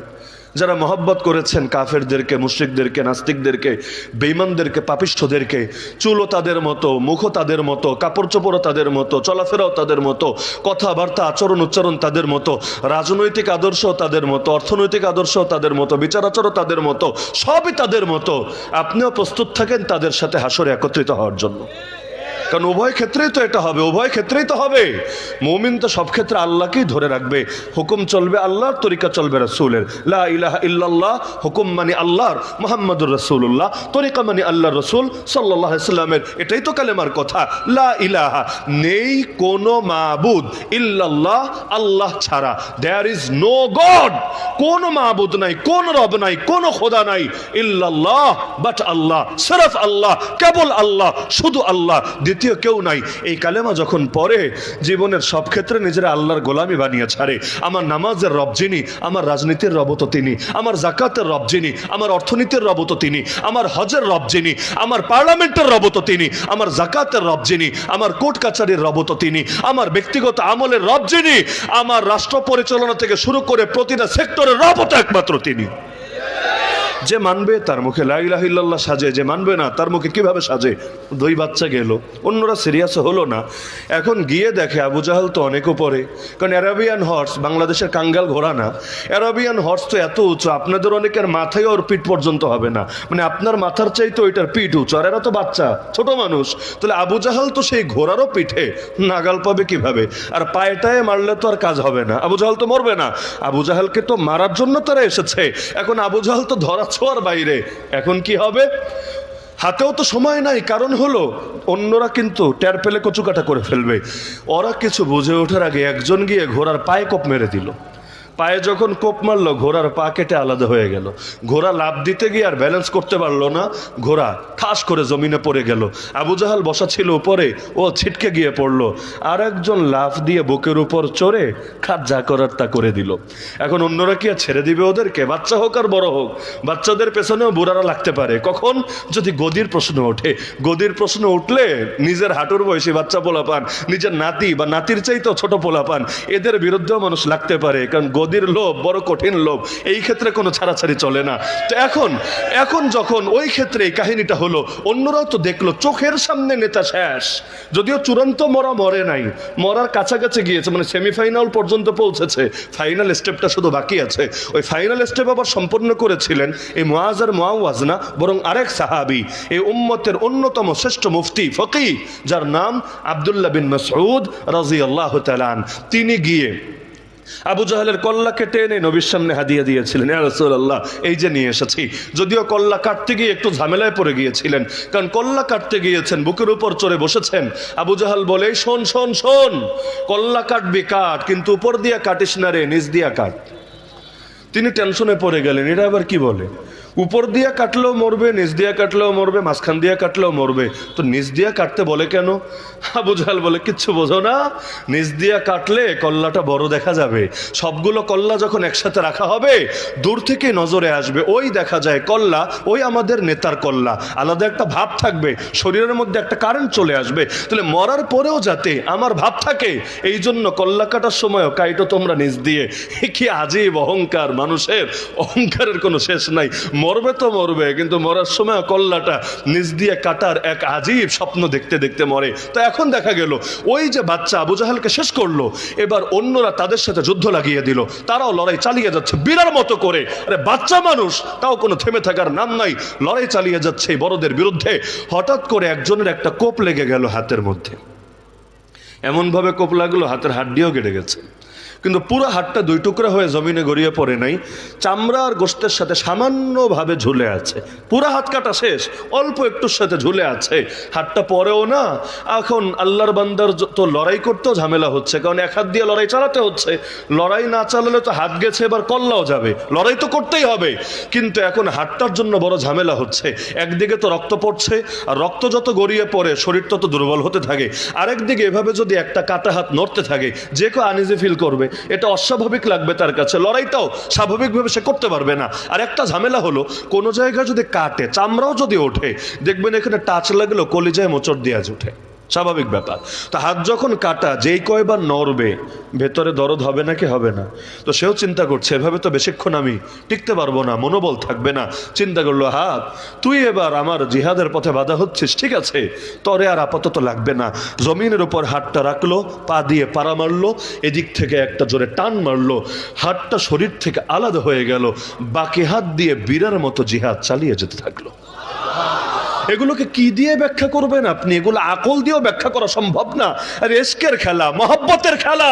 যারা মহব্বত করেছেন কাফেরদেরকে, মুশরিকদেরকে, নাস্তিকদেরকে, বেঈমানদেরকে, পাপিষ্ঠদেরকে, চুলও তাদের মতো, মুখও তাদের মতো, কাপড় চোপড়ও তাদের মতো, চলাফেরাও তাদের মতো, কথাবার্তা, আচরণ উচ্চারণ তাদের মতো, রাজনৈতিক আদর্শও তাদের মতো, অর্থনৈতিক আদর্শও তাদের মতো, বিচার আচরও তাদের মতো, সবই তাদের মতো। আপনিও প্রস্তুত থাকেন তাদের সাথে হাসরে একত্রিত হওয়ার জন্য। কারণ উভয় ক্ষেত্রেই তো এটা হবে, উভয় ক্ষেত্রেই তো হবে। মুমিন তো সব ক্ষেত্রে আল্লাহকেই ধরে রাখবে, হুকুম চলবে আল্লাহর, তরিকা চলবে রাসূলের। লা ইলাহা ইল্লাল্লাহ, হুকুম মানে আল্লাহর, মুহাম্মাদুর রাসূলুল্লাহ, তরিকা মানে আল্লাহর রাসূল সাল্লাল্লাহু আলাইহি সাল্লামের। এটাই তো কালেমার কথা। লা ইলাহা, নেই কোনো মাবুদ, ইল্লাল্লাহ, আল্লাহ ছাড়া। দেয়ার ইজ নো গড, কোন মাবুদ নাই, কোন রব নাই, কোন খোদা নাই, ইল্লাল্লাহ, বাট আল্লাহ, সিরফ আল্লাহ, কেবল আল্লাহ, শুধু আল্লাহ, দ্বিতীয় কেউ নাই। এই কালেমা যখন পড়ে জীবনের সব ক্ষেত্রে নিজেরা আল্লাহর গোলামি বানিয়ে ছাড়ে। আমার নামাজের রব যিনি, আমার রাজনীতির রব তো তিনি, আমার জাকাতের রব যিনি, আমার অর্থনীতির রব তো তিনি, আমার হজের রব যিনি, আমার পার্লামেন্টের রব তো তিনি, আমার জাকাতের রব যিনি, আমার কোর্ট কাছারির রব তো তিনি, আমার ব্যক্তিগত আমলের রব যিনি, আমার রাষ্ট্র পরিচালনা থেকে শুরু করে প্রতিটা সেক্টরের রব তো একমাত্র তিনি। যে মানবে তার মুখে লা ইলাহা ইল্লাল্লাহ সাজে, যে মানবে না তার মুখে কিভাবে সাজে? 2 বাচ্চা গেল, অন্যরা সিরিয়াস হলো না। এখন গিয়ে দেখে আবু জাহাল তো অনেক উপরে, কারণ অ্যারাবিয়ান হর্স বাংলাদেশের কাঙ্গাল ঘোড়া না। অ্যারাবিয়ান হর্স তো এত উঁচু, আপনাদের অনেকের মাথায় ওর পিঠ পর্যন্ত হবে না, মানে আপনার মাথার চাইতে ওইটার পিঠ উঁচু, আর এরা তো বাচ্চা ছোট মানুষ। তাহলে আবু জাহাল তো সেই ঘোড়ারও পিঠে, নাগাল পাবে কিভাবে? আর পায়েটায় মারলে তো আর কাজ হবে না, আবু জাহাল তো মরবে না। আবু জাহালকে তো মারার জন্য তারা এসেছে। এখন আবু জাহাল তো ধরা ছোঁয়ার বাইরে, এখন কি হবে? হাতেও তো সময় নাই, কারণ হলো অন্যরা কিন্তু টের পেলে কচুকাটা করে ফেলবে। ওরা কিছু বুঝে ওঠার আগে একজন গিয়ে ঘোড়ার পায়ে কোপ মেরে দিল। পায়ে যখন কোপ মারলো, ঘোড়ার পা কেটে আলাদা হয়ে গেল। ঘোড়া লাফ দিতে গিয়ে আর ব্যালেন্স করতে পারলো না, ঘোড়া ঠাস করে জমিনে পড়ে গেল। আবু জাহাল বসা ছিল উপরে, ও ছিটকে গিয়ে পড়লো। আর একজন লাফ দিয়ে বুকের উপর চড়ে খাট যা করার তা করে দিল। এখন অন্যরা কি আর ছেড়ে দিবে ওদেরকে? বাচ্চা হোক আর বড় হোক, বাচ্চাদের পেছনেও বুড়ারা লাগতে পারে। কখন? যদি গদির প্রশ্ন ওঠে। গদির প্রশ্ন উঠলে নিজের হাঁটুর বয়সী বাচ্চা পোলাপান, নিজের নাতি বা নাতির চাইতেও ছোট পোলাপান, এদের বিরুদ্ধেও মানুষ লাগতে পারে। কারণ গদির লোভ বড় কঠিন লোভ, এই ক্ষেত্রে কোনো ছাড়াছাড়ি চলে না। তো এখন যখন ওই ক্ষেত্রে এই কাহিনীটা হলো, অন্যরাও তো দেখলো চোখের সামনে নেতা শেষ। যদিও চূড়ান্ত মরে নাই, মরার কাছাকাছি গিয়েছে, মানে সেমিফাইনাল পর্যন্ত পৌঁছেছে, ফাইনাল স্টেপটা শুধু বাকি আছে। ওই ফাইনাল স্টেপ আবার সম্পন্ন করেছিলেন এই মুআজ আর মুআওয়াজ না, বরং আরেক সাহাবী, এই উম্মতের অন্যতম শ্রেষ্ঠ মুফতি ফকিহ, যার নাম আব্দুল্লাহ বিন মাসউদ রাদিয়াল্লাহু তাআলা আন। তিনি গিয়ে আবু জাহালের কল্লা কেটে এনে নবীর সামনে হাদিয়া দিয়েছিলেন। ইয়া রাসূলুল্লাহ, এই যে নিয়ে এসেছি। যদিও কল্লা কাটতে গিয়ে একটু ঝামেলায় পড়ে গিয়েছিলেন, কারণ কল্লা কাটতে গিয়েছেন, বুকের উপর চড়ে বসেছেন। আবু জাহাল বলে, শোন শোন শোন, কল্লা কাটবি কাট, কিন্তু উপর দিয়া কাটিস না রে, নিচ দিয়া কাট। তিনি টেনশনে পড়ে গেলেন, এটা আবার কি বলে? উপর দিয়া কাটলেও মরবে, নিচ দিয়া কাটলেও মরবে, মাঝখান দিয়া কাটলেও মরবে, তো নিচ দিয়া কাটতে বলে কেন? আবু জাহাল বলে, কিচ্ছু বোঝো না, নিচ দিয়া কাটলে কল্লাটা বড় দেখা যাবে। সবগুলো কল্লা যখন একসাথে রাখা হবে, দূর থেকে নজরে আসবে, ওই দেখা যায় কল্লা, ওই আমাদের নেতার কল্লা। আলাদা একটা ভাব থাকবে, শরীরের মধ্যে একটা কারেন্ট চলে আসবে। তাহলে মরার পরেও যাতে আমার ভাব থাকে, এই জন্য কল্লা কাটার সময়ও কাইটো তোমরা নিচ দিয়ে। কি আজীব অহংকার মানুষের, অহংকারের কোনো শেষ নাই। মরবে তো মরবে, কিন্তু মরার সময় কল্লাটা নিজ দিয়ে কাটার এক আজীব স্বপ্ন দেখতে দেখতে মরে। তো এখন দেখা গেল ওই যে বাচ্চা আবু জাহালকে শেষ করলো, এবার অন্যরা তাদের সাথে যুদ্ধ লাগিয়ে দিল। তারাও লড়াই চালিয়ে যাচ্ছে বিরার মতো করে। আরে বাচ্চা মানুষ, তাও কোনো থেমে থাকার নাম নাই, লড়াই চালিয়ে যাচ্ছে বড়দের বিরুদ্ধে। হঠাৎ করে একজনের একটা কোপ লেগে গেল হাতের মধ্যে, এমনভাবে কোপ লাগলো হাতের হাড্ডিও কেটে গেছে। কিন্তু পুরো হাতটা 2 টুকরা হয়ে জমিনে গড়িয়ে পড়ে নাই, চামড়া আর গোশতের সাথে সামান্যভাবে ঝুলে আছে। পুরো হাত কাটা শেষ, অল্প একটুর সাথে ঝুলে আছে, হাতটা পরেও না। এখন আল্লাহর বান্দার তো লড়াই করতেও ঝামেলা হচ্ছে, কারণ এক হাত দিয়ে লড়াই চালাতে হচ্ছে। লড়াই না চালালে তো হাত গেছে, এবার কল্লাও যাবে, লড়াই তো করতেই হবে। কিন্তু এখন হাতটার জন্য বড় ঝামেলা হচ্ছে। একদিকে তো রক্ত পড়ছে, আর রক্ত যত গড়িয়ে পড়ে শরীর তত দুর্বল হতে থাকে। আরেকদিকে এভাবে যদি একটা কাটা হাত নড়তে থাকে, যে কেউ আনইজি ফিল করবে, এটা অস্বাভাবিক লাগবে তার কাছে, লড়াইটাও স্বাভাবিকভাবে সে করতে পারবে না। আর একটা ঝামেলা হলো, কোনো জায়গায় যদি কাটে, চামড়াও যদি ওঠে, দেখবেন এখানে টাচ লাগলো কলিজায় মোচড় দিয়ে ওঠে, স্বাভাবিক ব্যাপার। তো হাত যখন কাটা, যেই কয়বার নড়বে, ভেতরে দরদ হবে নাকি হবে না? তো সেও চিন্তা করছে, এভাবে তো বেশিক্ষণ আমি টিকতে পারবো না, মনোবল থাকবে না। চিন্তা করলো, হাত তুই এবার আমার জিহাদের পথে বাধা হচ্ছিস, ঠিক আছে, তরে আর আপাতত লাগবে না। জমিনের উপর হাতটা রাখলো, পা দিয়ে পাড়া মারলো, এদিক থেকে একটা জোরে টান মারলো, হাতটা শরীর থেকে আলাদা হয়ে গেল। বাকি হাত দিয়ে বীরের মতো জিহাদ চালিয়ে যেতে থাকলো। এগুলোকে কি দিয়ে ব্যাখ্যা করবেন আপনি? এগুলো আকল দিয়েও ব্যাখ্যা করা সম্ভব না। আর ইশকের খেলা, মহব্বতের খেলা,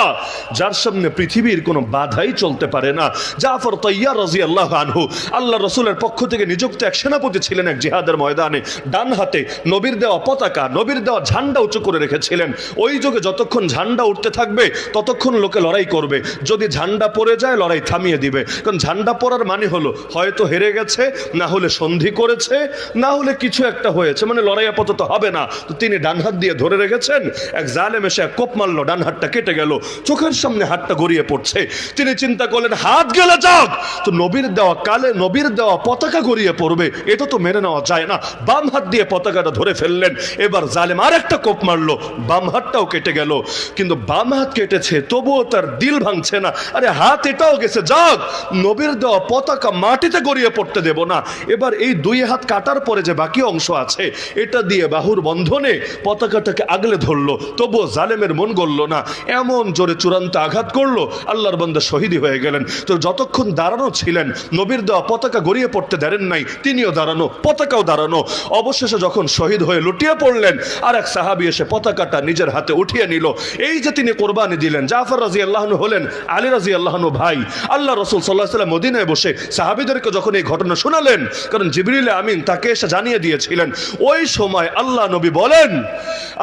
যার সামনে পৃথিবীর কোনো বাধাই চলতে পারে না। জাফর তাইয়ার রাদিয়াল্লাহু আনহু আল্লাহ রাসূলের পক্ষ থেকে নিযুক্ত এক সেনাপতি ছিলেন এক জিহাদের ময়দানে। ডান হাতে নবীর দেওয়া পতাকা, নবীর দেওয়া ঝান্ডা উঁচু করে রেখেছিলেন। ওই যুগে যতক্ষণ ঝান্ডা উঠতে থাকবে ততক্ষণ লোকে লড়াই করবে, যদি ঝান্ডা পড়ে যায় লড়াই থামিয়ে দিবে। কারণ ঝান্ডা পড়ার মানে হলো হয়তো হেরে গেছে, না হলে সন্ধি করেছে, না হলে কিছু একটা হয়েছে, মানে লড়াই আপাতত হবে না। তো তিনি ডান হাত দিয়ে ধরে রেখেছেন। এক জালেম এসে এক কোপ মারলো, ডান হাতটা কেটে গেল, চোখের সামনে হাতটা গড়িয়ে পড়ছে। তিনি চিন্তা করলেন হাত গেলে যাক, তো নবীর দেওয়া কালে নবীর দেওয়া পতাকা গড়িয়ে পড়বে, এটা তো মেনে নেওয়া যায় না। বাম হাত দিয়ে পতাকাটা ধরে ফেললেন। এবার জালেম আর একটা কোপ মারলো, বাম হাতটাও কেটে গেল। কিন্তু বাম হাত কেটেছে, তবুও তার দিল ভাঙছে না। আরে হাত এটাও গেছে, যাক, নবীর দেওয়া পতাকা মাটিতে গড়িয়ে পড়তে দেব না। এবার এই দুই হাত কাটার পরে যে বাকি অংশ আছে, এটা দিয়ে বাহুর বন্ধনে পতাকাটাকে আগলে ধরলো, তবুও জালেমের মন গলল না। এমন জোরে চূড়ান্ত আঘাত করলো, আল্লাহর বান্দা শহীদই হয়ে গেলেন। তো যতক্ষণ দাঁড়ানো ছিলেন, নবীর দেওয়া পতাকা গড়িয়ে পড়তে দেন নাই, তিনিও দাঁড়ানো, পতাকাও দাঁড়ানো। অবশেষে যখন শহীদ হয়ে লুটিয়ে পড়লেন, আর এক সাহাবী এসে পতাকাটা নিজের হাতে উঠিয়ে নিল। এই যে তিনি কোরবানি দিলেন, জাফর রাদিয়াল্লাহু আনহু হলেন আলী রাদিয়াল্লাহু আনহু ভাই। আল্লাহ রাসূল সাল্লাল্লাহু আলাইহি ওয়াসাল্লাম মদিনায় বসে সাহাবীদেরকে যখন এই ঘটনা শোনালেন, কারণ জিবরিল আমিন তাকে এসে জানিয়ে দিয়েছিলেন, ওই সময় আল্লাহ নবী বলেন,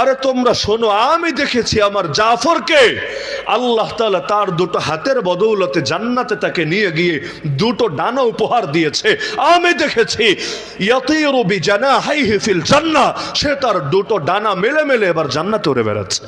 আরে তোমরা শোনো, আমি দেখেছি আমার জাফরকে আল্লাহ তাআলা তার দুটো হাতের বদৌলতে জান্নাতে তাকে নিয়ে গিয়ে দুটো ডানা উপহার দিয়েছে। আমি দেখেছি ইয়াতিরু বিজানাহিহি ফিল জান্নাহ, সে তার দুটো ডানা মেলে মেলে এবার জান্নাতে উড়ে বেড়াচ্ছে।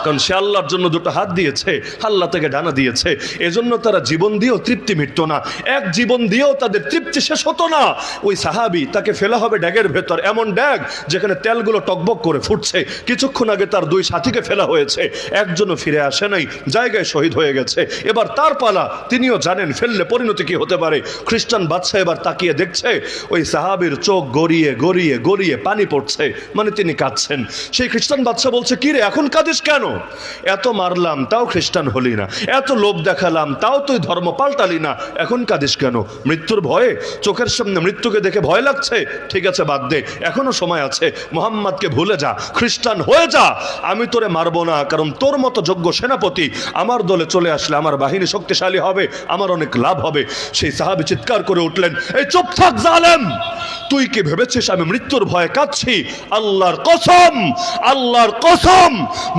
কারণ সে আল্লাহর জন্য দুটো হাত দিয়েছে, আল্লাহ তাকে ডানা দিয়েছে। এজন্য তারা জীবন দিয়েও তৃপ্তি মিটত না, এক জীবন দিয়েও তাদের তৃপ্তি শেষ হতো না। ওই সাহাবী, তাকে ফেলা হবে ড্যাগের ভেতর, এমন ড্যাগ যেখানে তেলগুলো টকবক করে ফুটছে। কিছুক্ষণ আগে তার দুই সাথীকে ফেলা হয়েছে, একজনও ফিরে আসে নাই, জায়গায় শহীদ হয়ে গেছে। এবার তার পালা, তিনিও জানেন ফেললে পরিণতি কি হতে পারে। খ্রিস্টান বাদশা এবার তাকিয়ে দেখছে, ওই সাহাবীর চোখ গড়িয়ে গড়িয়ে গড়িয়ে পানি পড়ছে, মানে তিনি কাঁদছেন। সেই খ্রিস্টান বাদশা বলছে, কি রে এখন কাঁদিস কেন? এত মারলাম তাও খ্রিস্টান হলি না, এত লোভ দেখালাম তাও তুই ধর্ম পাল্টালি না, এখন কাঁদিস কেন? মৃত্যুর ভয়ে? চোখের সামনে মৃত্যুকে দেখে ভয় লাগছে? ঠিক আছে, বাদ দে, এখনো সময় আছে। মোহাম্মদকে ভুলে যা, খ্রিস্টান হয়ে যা, আমি তোরে মারবো না, কারণ তোর মতো যোগ্য সেনাপতি আমার দলে চলে আসলে আমার বাহিনী শক্তিশালী হবে, আমার অনেক লাভ হবে। সেই সাহাবী চিৎকার করে উঠলেন, এই চুপ থাক জালেম, তুই কি ভেবেছিস আমি মৃত্যুর ভয়ে কাঁদছি? আল্লাহর কসম, আল্লাহর কসম,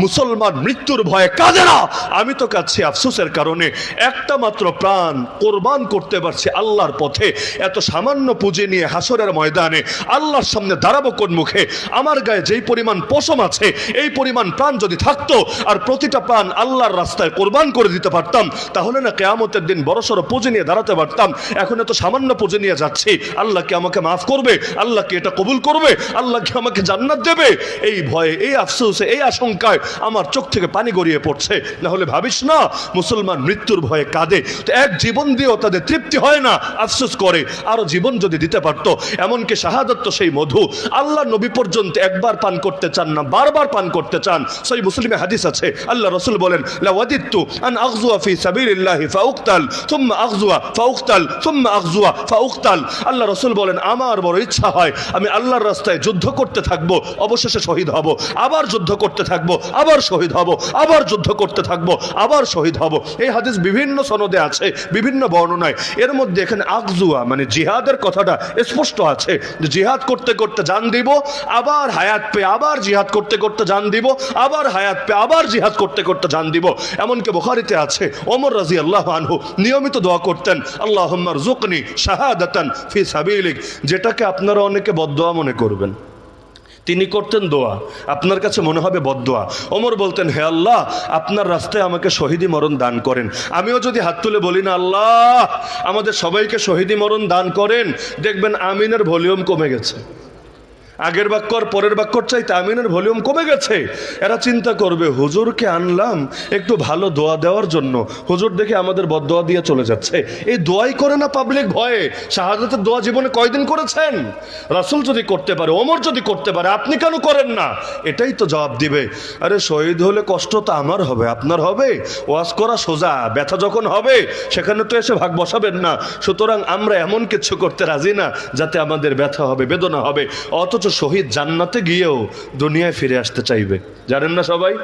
মুসলমান মৃত্যুর ভয়ে কাঁদে না। আমি তো কাঁদছি আফসোসের কারণে, একটা মাত্র প্রাণ কোরবান করতে পারছি আল্লাহর পথে। এত সামান্য পুঁজি নিয়ে হাসরের ময়দানে আল্লাহর সামনে দাঁড়াবো কোন মুখে? আমার গায়ে যেই পরিমাণ পশম আছে, এই পরিমাণ প্রাণ যদি থাকতো আর প্রতিটা প্রাণ আল্লাহর রাস্তায় কোরবান করে দিতে পারতাম, তাহলে না কিয়ামতের দিন বড়সড় পুঁজি নিয়ে দাঁড়াতে পারতাম। এখন এত সামান্য পুঁজি নিয়ে যাচ্ছি, আল্লাহ কি আমাকে মাফ করবে? আল্লাহ কি এটা কবুল করবে? আল্লাহ কি আমাকে জান্নাত দেবে? এই ভয়ে, এই আফসোসে, এই আশঙ্কায় আমার চোখ থেকে পানি গড়িয়ে পড়ছে। না হলে ভাবিস না, মুসলমান মৃত্যুর ভয়ে কাঁদে, তো এক জীবন দিয়েও তাদের তৃপ্তি হয় না, আফসোস করে আরো জীবন যদি দিতে পারতো। এমনকি শাহাদাত তো সেই মধু, আল্লাহ নবী পর্যন্ত একবার পান করতে চান না, বারবার পান করতে চান। সহিহ মুসলিমে হাদিস আছে, আল্লাহ রাসূল বলেন, লা ওয়াদিতু আন আগযুয়া ফি সাবিলিল্লাহি ফাউকতাল থুম্মা আগযুয়া ফাউকতাল থুম্মা আগযুয়া ফাউকতাল। আল্লাহ রাসূল বলেন, আমার বড় ইচ্ছা হয় আমি আল্লাহর রাস্তায় যুদ্ধ করতে থাকবো, অবশেষে শহীদ হব, আবার যুদ্ধ করতে থাকবো, আবার শহীদ হব, আবার যুদ্ধ করতে থাকবো, আবার শহীদ হব। এই হাদিস বিভিন্ন সনদে আছে, বিভিন্ন বর্ণনায়। এর মধ্যে এখানে আগজুয়া মানে জিহাদের কথাটা স্পষ্ট আছে, যে জিহাদ করতে করতে জান দিব, আবার হায়াত পেয়ে আবার জিহাদ করতে করতে জান দিব, আবার হায়াত পেয়ে আবার জিহাদ করতে করতে জান দিব। এমনকি বুখারীতে আছে, ওমর রাদিয়াল্লাহু আনহু নিয়মিত দোয়া করতেন, আল্লাহুম্মা রযুকনি শাহাদাতান ফি সাবিলিক, যেটাকে আপনারা অনেকে বদদোয়া মনে করবেন, তিনি করতেন দোয়া, আপনার কাছে মনে হবে বদদোয়া। ওমর বলতেন, হে আল্লাহ, আপনার রাস্তায় আমাকে শহীদি মরণ দান করেন। আমিও যদি হাত তুলে বলি না, আল্লাহ আমাদের সবাইকে শহীদি মরণ দান করেন, দেখবেন আমিনের ভলিউম কমে গেছে। আগের বাক্য আর পরের বাক্যর চাইতে আমিনের ভলিউম কমে গেছে। এরা চিন্তা করবে হুজুরকে আনলাম একটু ভালো দোয়া দেওয়ার জন্য, হুজুর দেখে আমাদের বদদোয়া দিয়ে চলে যাচ্ছে। এই দোয়াই করে না পাবলিক ভয়ে। শাহাদাতের দোয়া জীবনে কয়দিন করেছেন? রাসূল যদি করতে পারে, ওমর যদি করতে পারে, আপনি কেন করেন না? এটাই তো জবাব দিবে। আরে শহীদ হলে কষ্ট তো আমার হবে, আপনার হবে। ওয়াজ করা সোজা, ব্যথা যখন হবে সেখানে তো এসে ভাগ বসাবেন না। সুতরাং আমরা এমন কিছু করতে রাজি না যাতে আমাদের ব্যথা হবে, বেদনা হবে। অথচ শহীদ জান্নাতে গিয়েও দুনিয়ায় ফিরে আসতে চাইবে, জানেন না সবাই?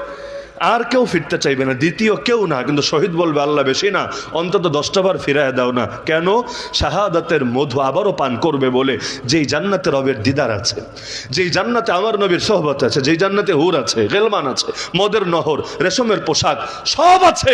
আর কেউ ফিরতে চাইবে না, দ্বিতীয় কেউ না। কিন্তু শহীদ বলবে আল্লাহ বেশি না, অন্তত 10টা বার ফিরায় দাও না। কেন? শাহাদাতের মধু আবারও পান করবে বলে। যেই জান্নাতে রবের দিদার আছে, যেই জান্নাতে আমার নবীর সোহবত আছে, যেই জান্নাতে হুর আছে, গেলমান আছে, মদের নহর, রেশমের পোশাক সব আছে,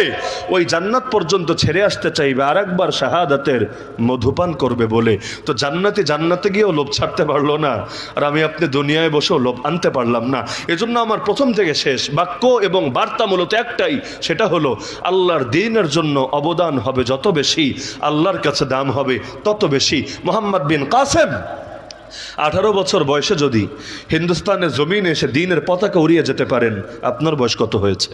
ওই জান্নাত পর্যন্ত ছেড়ে আসতে চাইবে আর একবার শাহাদাতের মধুপান করবে বলে। তো জান্নাতে গিয়েও লোভ ছাড়তে পারলো না, আর আমি আপনি দুনিয়ায় বসেও লোভ আনতে পারলাম না। এজন্য আমার প্রথম থেকে শেষ বাক্য এবং বার্তা মূলত একটাই, সেটা হলো আল্লাহর দ্বীনের জন্য অবদান হবে যত বেশি, আল্লাহর কাছে দাম হবে তত বেশি। মোহাম্মদ বিন কাসেম 18 বছর বয়সে যদি হিন্দুস্তানের জমিনে এসে দ্বীনের পতাকা উড়িয়ে যেতে পারেন, আপনার বয়স কত হয়েছে?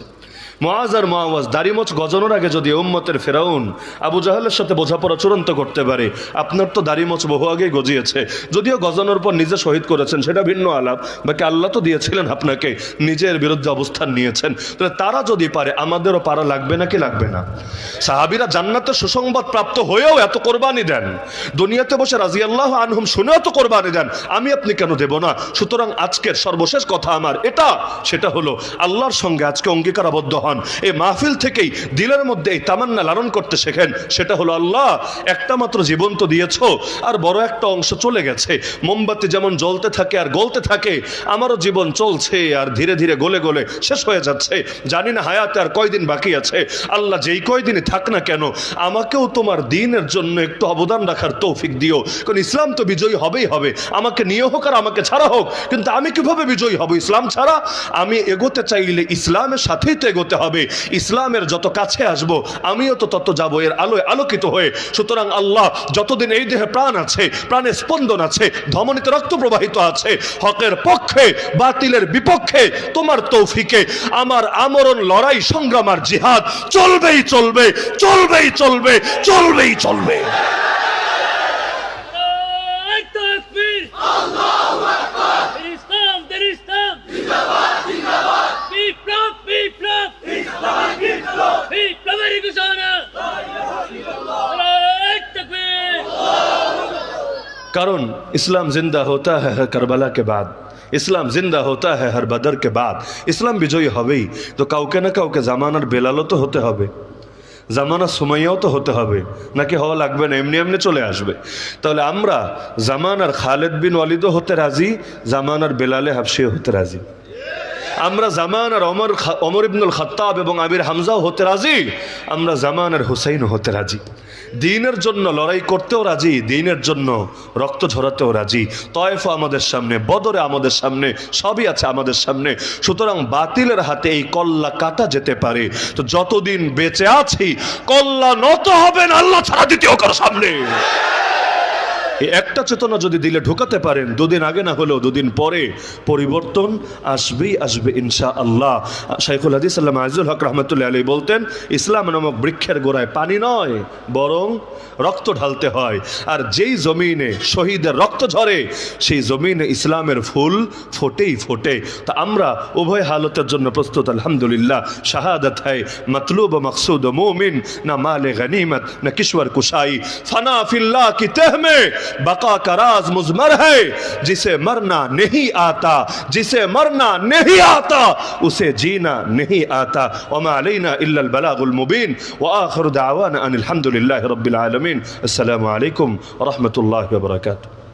মুআজ আর মুআওয়াজ দাড়িমোচ গজানোর আগে যদি উম্মতের ফেরাউন আবু জাহেলের সাথে বোঝাপড়া চূড়ান্ত করতে পারে, আপনার তো দাড়িমোচ বহু আগেই গজিয়েছে। যদিও গজানোর পর নিজে শহীদ করেছেন, সেটা ভিন্ন আলাপ। বাকি আল্লাহ তো দিয়েছিলেন আপনাকে, নিজের বিরুদ্ধে অবস্থান নিয়েছেন। তাহলে তারা যদি পারে, আমাদেরও পারা লাগবে নাকি লাগবে না? সাহাবীরা জান্নাতের সুসংবাদ প্রাপ্ত হয়েও এত কোরবানি দেন, দুনিয়াতে বসে রাদিয়াল্লাহু আনহুম শুনেও তো কোরবানি দেন, আমি আপনি কেন দেব না? সুতরাং আজকের সর্বশেষ কথা আমার এটা, সেটা হলো আল্লাহর সঙ্গে আজকে অঙ্গীকারাবদ্ধ হন। এই মাহফিল থেকেই দিলের মধ্যে এই তামান্না লালন করতে শেখেন। সেটা হলো আল্লাহ একটা মাত্র জীবন তো দিয়েছো, আর বড় একটা অংশ চলে গেছে। মোমবাতি যেমন জ্বলতে থাকে আর গলতে থাকে, আমারও জীবন চলছে আর ধীরে ধীরে গলে গলে শেষ হয়ে যাচ্ছে। জানি না হায়াতে আর কয়দিন বাকি আছে। আল্লাহ যেই কয়দিনই থাক না কেন, আমাকেও তোমার দ্বীনের জন্য একটু অবদান রাখার তৌফিক দিও। কারণ ইসলাম তো বিজয়ী হবেই হবে, আমাকে নিয়ে হোক আর আমাকে ছাড়া হোক। কিন্তু আমি কিভাবে বিজয়ী হব ইসলাম ছাড়া? আমি এগোতে চাইলে ইসলামের সাথেই তো এগোতে হবে। ইসলামের যত কাছে আসবো, আমিও তো তত যাবো এর আলোয় আলোকিত হয়ে। সুতরাং আল্লাহ, যতদিন এই দেহে প্রাণ আছে, প্রাণে স্পন্দন আছে, ধমনীতে রক্ত প্রবাহিত আছে, হকের পক্ষে বাতিলের বিপক্ষে তোমার তৌফিকে আমার আমরণ লড়াই সংগ্রাম আর জিহাদ চলবেই চলবে, চলবেই চলবে, চলবেই চলবে। कारण इस्लाम जिंदा होता है हर करबला के बाद, इस्लाम जिंदा होता है हर बदर के बाद। इस्लाम বিজয়ী হবেই তো কাউকে না কাউকে জামানার বেলালও তো হতে হবে, জামানার সুমাইয়াও তো হতে হবে, নাকি হওয়া লাগবে না, এমনি এমনি চলে আসবে? তাহলে আমরা জামানার খালেদ বিন ওয়ালিদও হতে রাজি, জামানার বেলালে হাবশিও হতে রাজি। আমরা জামানার ওমর ইবনুল খাত্তাব এবং আমির হামজাও হতে রাজি, আমরা জামানার হুসাইনও হতে রাজি। দ্বীনের জন্য লড়াই করতেও রাজি, দ্বীনের জন্য রক্ত ঝরাতেও রাজি। তয়েফ আমাদের সামনে, বদরে আমাদের সামনে, সবই আছে আমাদের সামনে। সুতরাং বাতিলের হাতে এই কল্লা কাটা যেতে পারে। তো যতদিন বেঁচে আছি কল্লা নত হবে না আল্লাহ ছাড়া দ্বিতীয় কারো সামনে। এই একটা চেতনা যদি দিলে ঢোকাতে পারেন, দুদিন আগে না হলেও দুদিন পরে পরিবর্তন আসবেই আসবে ইনশাআল্লাহ। শাইখুল হাদিস আল্লামা আজিজুল হক রহমতুল্লাহ আলাইহি বলতেন, ইসলাম নামক বৃক্ষের গোড়ায় পানি নয় বরং রক্ত ঢালতে হয়। আর যেই জমিনে শহীদের রক্ত ঝরে সেই জমিনে ইসলামের ফুল ফোটেই ফোটে। তা আমরা উভয় হালতের জন্য প্রস্তুত আলহামদুলিল্লাহ। শাহাদাত হ্যায় মতলুব মকসুদ মুমিন, না মালে গনিমত না কিশোর কুশাই। ফনা ফিল্লাহ কি তেহ মে बका का राज मुजमर है, जिसे मरना नहीं आता, जिसे मरना नहीं आता उसे जीना नहीं आता। वमा अलैना इल्ला अल बलागुल मुबीन व आखिर दावाना अनिल हम्दुलिल्लाहि रब्बिल आलमीन। अस्सलामु अलैकुम व रहमतुल्लाहि व बरकातुहू।